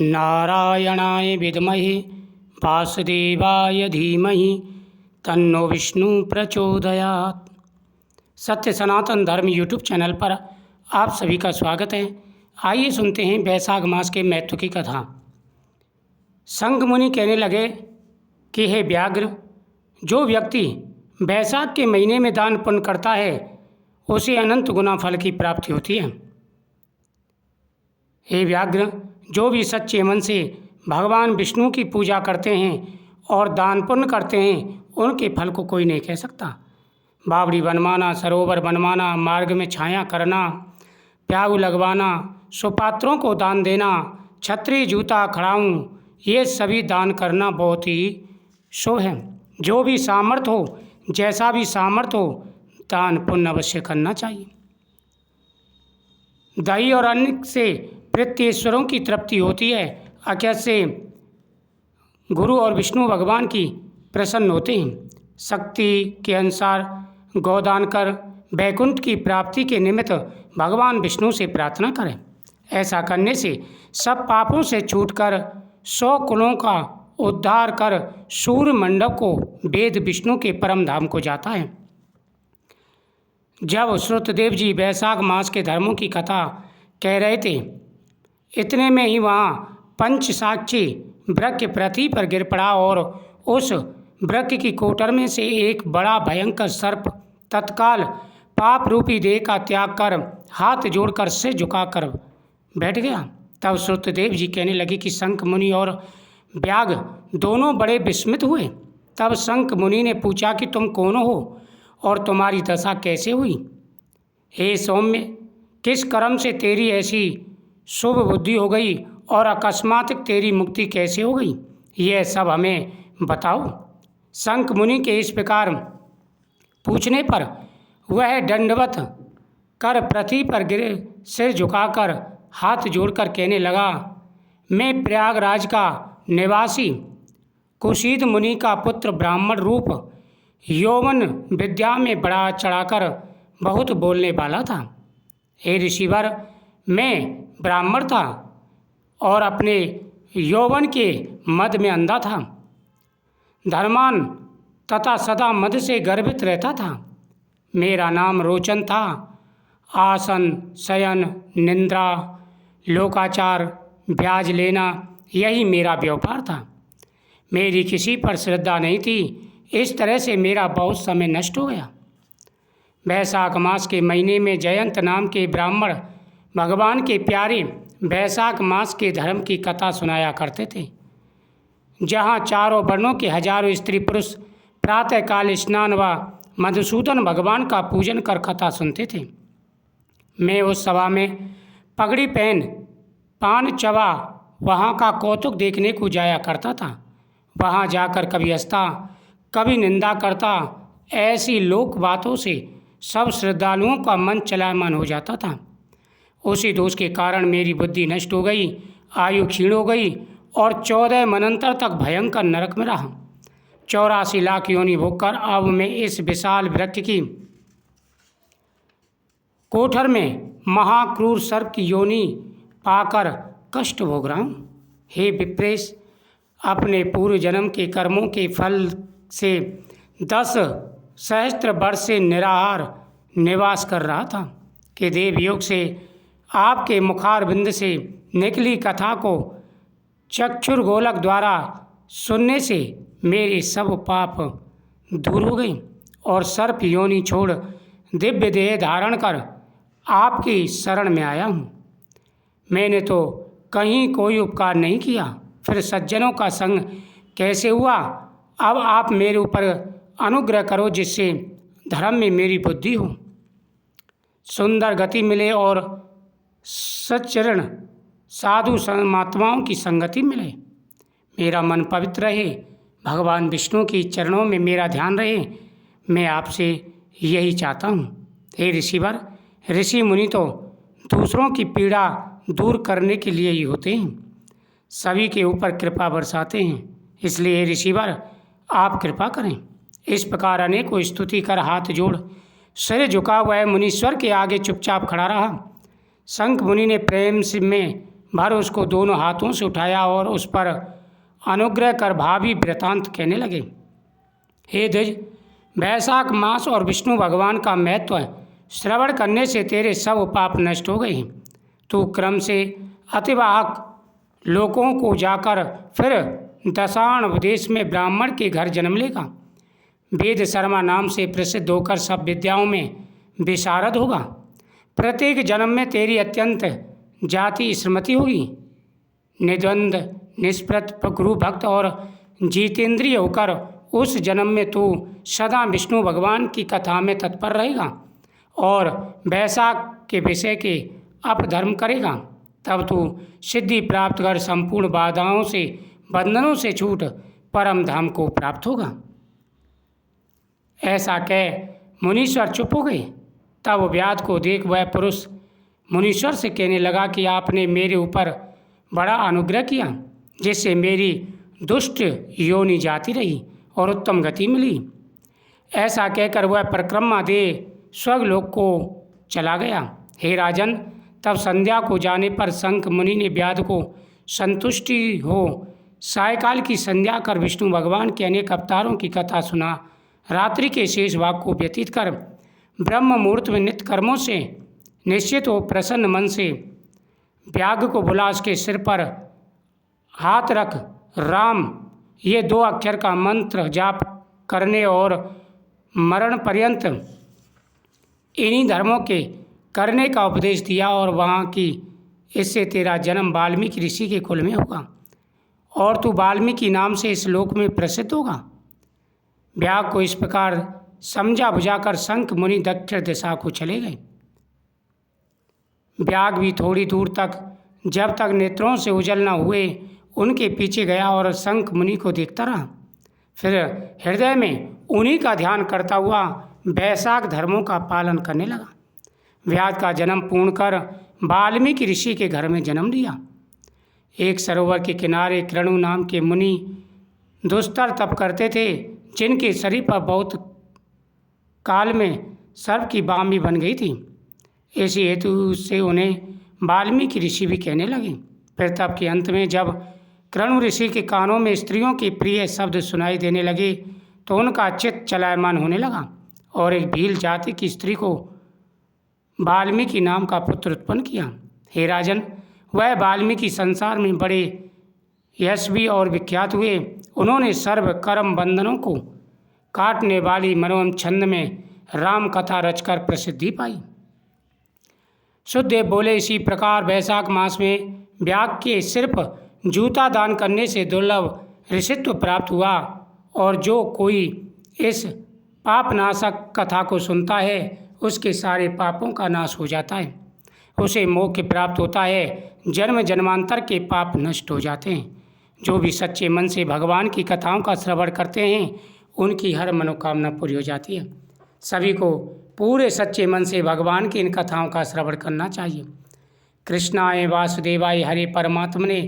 नारायणाय विद्महे वासुदेवाय धीमहि तन्नो विष्णु प्रचोदयात्। सत्य सनातन धर्म यूट्यूब चैनल पर आप सभी का स्वागत है। आइए सुनते हैं वैशाख मास के महत्व की कथा। संग मुनि कहने लगे कि हे व्याघ्र, जो व्यक्ति वैशाख के महीने में दान पुण्य करता है उसे अनंत गुना फल की प्राप्ति होती है। हे व्याघ्र, जो भी सच्चे मन से भगवान विष्णु की पूजा करते हैं और दान पुण्य करते हैं उनके फल को कोई नहीं कह सकता। बावड़ी बनवाना, सरोवर बनवाना, मार्ग में छाया करना, प्याऊ लगवाना, सुपात्रों को दान देना, छतरी जूता खड़ाऊं, ये सभी दान करना बहुत ही शुभ है। जो भी सामर्थ्य हो, जैसा भी सामर्थ्य हो, दान पुण्य अवश्य करना चाहिए। दही और अन्न से प्रत्येश्वरों की तृप्ति होती है। अक्षय से गुरु और विष्णु भगवान की प्रसन्न होते हैं। शक्ति के अनुसार गोदान कर वैकुंठ की प्राप्ति के निमित्त भगवान विष्णु से प्रार्थना करें। ऐसा करने से सब पापों से छूटकर 100 कुलों का उद्धार कर सूर्य मंडप को वेद विष्णु के परम धाम को जाता है। जब श्रुतदेव जी वैशाख मास के धर्मों की कथा कह रहे थे, इतने में ही वहाँ पंचसाक्षी वृक्ष पृथ्वी पर गिर पड़ा और उस वृक्ष की कोटर में से एक बड़ा भयंकर सर्प तत्काल पाप रूपी देह का त्याग कर हाथ जोड़कर सिर झुकाकर बैठ गया। तब श्रुतदेव जी कहने लगे कि शंख मुनि और व्याघ्र दोनों बड़े विस्मित हुए। तब शंख मुनि ने पूछा कि तुम कौन हो और तुम्हारी दशा कैसे हुई? हे सौम्य, किस कर्म से तेरी ऐसी शुभ बुद्धि हो गई और अकस्मात तेरी मुक्ति कैसे हो गई? यह सब हमें बताओ। शंख मुनि के इस प्रकार पूछने पर वह दंडवत कर पृथ्वी पर गिरे सिर झुकाकर हाथ जोड़कर कहने लगा, मैं प्रयागराज का निवासी कुशीद मुनि का पुत्र, ब्राह्मण रूप यौवन विद्या में बढ़ा चढ़ाकर बहुत बोलने वाला था। हे ऋषिवर, मैं ब्राह्मण था और अपने यौवन के मद में अंधा था। धर्मान तथा सदा मद से गर्वित रहता था। मेरा नाम रोचन था। आसन, शयन, निंद्रा, लोकाचार, ब्याज लेना, यही मेरा व्यापार था। मेरी किसी पर श्रद्धा नहीं थी। इस तरह से मेरा बहुत समय नष्ट हो गया। वैशाख मास के महीने में जयंत नाम के ब्राह्मण भगवान के प्यारे वैशाख मास के धर्म की कथा सुनाया करते थे, जहाँ चारों वर्णों के हजारों स्त्री पुरुष प्रातःकाल स्नान व मधुसूदन भगवान का पूजन कर कथा सुनते थे। मैं उस सभा में पगड़ी पहन पान चबा वहाँ का कौतुक देखने को जाया करता था। वहाँ जाकर कभी हंसता, कभी निंदा करता। ऐसी लोक बातों से सब श्रद्धालुओं का मन चलायमान हो जाता था। उसी दोष के कारण मेरी बुद्धि नष्ट हो गई, आयु क्षीण हो गई और 14 मनंतर तक भयंकर नरक में रहा। 84 लाख योनि भोगकर अब मैं इस विशाल वृक्ष की कोठर में महाक्रूर सर्प की योनि पाकर कष्ट भोग रहा हूँ। हे विप्रेश, अपने पूर्व जन्म के कर्मों के फल से 10 सहस्त्र वर्ष से निराहार निवास कर रहा था कि देवयोग से आपके मुखारबिंद से निकली कथा को चक्षुर गोलक द्वारा सुनने से मेरे सब पाप दूर हो गए और सर्प योनि छोड़ दिव्य देह धारण कर आपकी शरण में आया हूँ। मैंने तो कहीं कोई उपकार नहीं किया, फिर सज्जनों का संग कैसे हुआ? अब आप मेरे ऊपर अनुग्रह करो जिससे धर्म में मेरी बुद्धि हो, सुंदर गति मिले और सच्चरण साधु महात्माओं की संगति मिले। मेरा मन पवित्र रहे, भगवान विष्णु के चरणों में मेरा ध्यान रहे। मैं आपसे यही चाहता हूँ। हे ऋषिवर, ऋषि मुनि तो दूसरों की पीड़ा दूर करने के लिए ही होते हैं, सभी के ऊपर कृपा बरसाते हैं। इसलिए हे ऋषिवर, आप कृपा करें। इस प्रकार अनेकों स्तुति कर हाथ जोड़ सिर झुका हुआ मुनीश्वर के आगे चुपचाप खड़ा रहा। शंख मुनि ने प्रेम से में भर उसको दोनों हाथों से उठाया और उस पर अनुग्रह कर भावी वृतांत कहने लगे। हे द्विज, वैशाख मास और विष्णु भगवान का महत्व श्रवण करने से तेरे सब पाप नष्ट हो गए हैं। तू क्रम से अतिवाहक लोकों को जाकर फिर दशाण देश में ब्राह्मण के घर जन्म लेगा। वेद शर्मा नाम से प्रसिद्ध होकर सब विद्याओं में विशारद होगा। प्रत्येक जन्म में तेरी अत्यंत जाति श्रीमती होगी। निद्वंद निष्प्रत गुरु भक्त और जितेंद्रिय होकर उस जन्म में तू सदा विष्णु भगवान की कथा में तत्पर रहेगा और वैशाख के विषय के अपधर्म करेगा। तब तू सिद्धि प्राप्त कर संपूर्ण बाधाओं से बंधनों से छूट परम धाम को प्राप्त होगा। ऐसा कह मुनीश्वर चुप हो गए। तब व्याध को देख वह पुरुष मुनीश्वर से कहने लगा कि आपने मेरे ऊपर बड़ा अनुग्रह किया, जिससे मेरी दुष्ट योनि जाती रही और उत्तम गति मिली। ऐसा कहकर वह परिक्रमा दे स्वर्गलोक को चला गया। हे राजन, तब संध्या को जाने पर शंख मुनि ने व्याध को संतुष्टि हो सायकाल की संध्या कर विष्णु भगवान के अनेक अवतारों की कथा सुना। रात्रि के शेष भाग को व्यतीत कर ब्रह्म मुहूर्त में नित्य कर्मों से निश्चित हो प्रसन्न मन से व्याघ को बुला उसके सिर पर हाथ रख राम ये 2 अक्षर का मंत्र जाप करने और मरण पर्यंत इन्हीं धर्मों के करने का उपदेश दिया और वहाँ की इससे तेरा जन्म वाल्मीकि ऋषि के कुल में होगा और तू वाल्मीकि नाम से इस लोक में प्रसिद्ध होगा। व्याघ को इस प्रकार समझा बुझाकर शंख मुनि दक्षिण दिशा को चले गए। व्याघ भी थोड़ी दूर तक जब तक नेत्रों से ओझल न हुए उनके पीछे गया और शंख मुनि को देखता रहा। फिर हृदय में उन्हीं का ध्यान करता हुआ वैशाख धर्मों का पालन करने लगा। व्याध का जन्म पूर्ण कर वाल्मीकि ऋषि के घर में जन्म लिया। एक सरोवर के किनारे कृणु नाम के मुनि दुस्तर तप करते थे, जिनके शरीर पर बहुत काल में सर्प की बाम भी बन गई थी। इसी हेतु से उन्हें वाल्मीकि ऋषि भी कहने लगे। फिर तप के अंत में जब कृणु ऋषि के कानों में स्त्रियों के प्रिय शब्द सुनाई देने लगे तो उनका चित्त चलायमान होने लगा और एक भील जाति की स्त्री को वाल्मीकि नाम का पुत्र उत्पन्न किया। हे राजन, वह वाल्मीकि संसार में बड़े यशस्वी और विख्यात हुए। उन्होंने सर्व कर्म बंधनों को काटने वाली मनोरम छंद में राम कथा रचकर प्रसिद्धि पाई। सुखदेव बोले, इसी प्रकार वैशाख मास में व्याघ के सिर पर जूता दान करने से दुर्लभ ऋषित्व प्राप्त हुआ और जो कोई इस पापनाशक कथा को सुनता है उसके सारे पापों का नाश हो जाता है, उसे मोक्ष प्राप्त होता है, जन्म जन्मांतर के पाप नष्ट हो जाते हैं। जो भी सच्चे मन से भगवान की कथाओं का श्रवण करते हैं उनकी हर मनोकामना पूरी हो जाती है। सभी को पूरे सच्चे मन से भगवान की इन कथाओं का श्रवण करना चाहिए। कृष्णाय वासुदेवाय हरे परमात्मने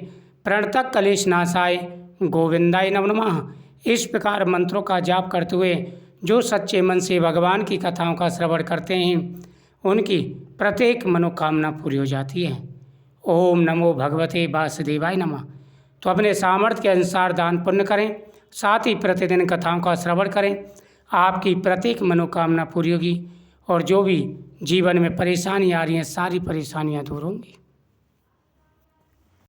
प्रणतक कलेश नाशाय गोविंदाय नमो नमः। इस प्रकार मंत्रों का जाप करते हुए जो सच्चे मन से भगवान की कथाओं का श्रवण करते हैं उनकी प्रत्येक मनोकामना पूरी हो जाती है। ओम नमो भगवते वासुदेवाय नमः। तो अपने सामर्थ्य के अनुसार दान पुण्य करें, साथ ही प्रतिदिन कथाओं का श्रवण करें। आपकी प्रत्येक मनोकामना पूरी होगी और जो भी जीवन में परेशानी आ रही हैं सारी परेशानियां दूर होंगी।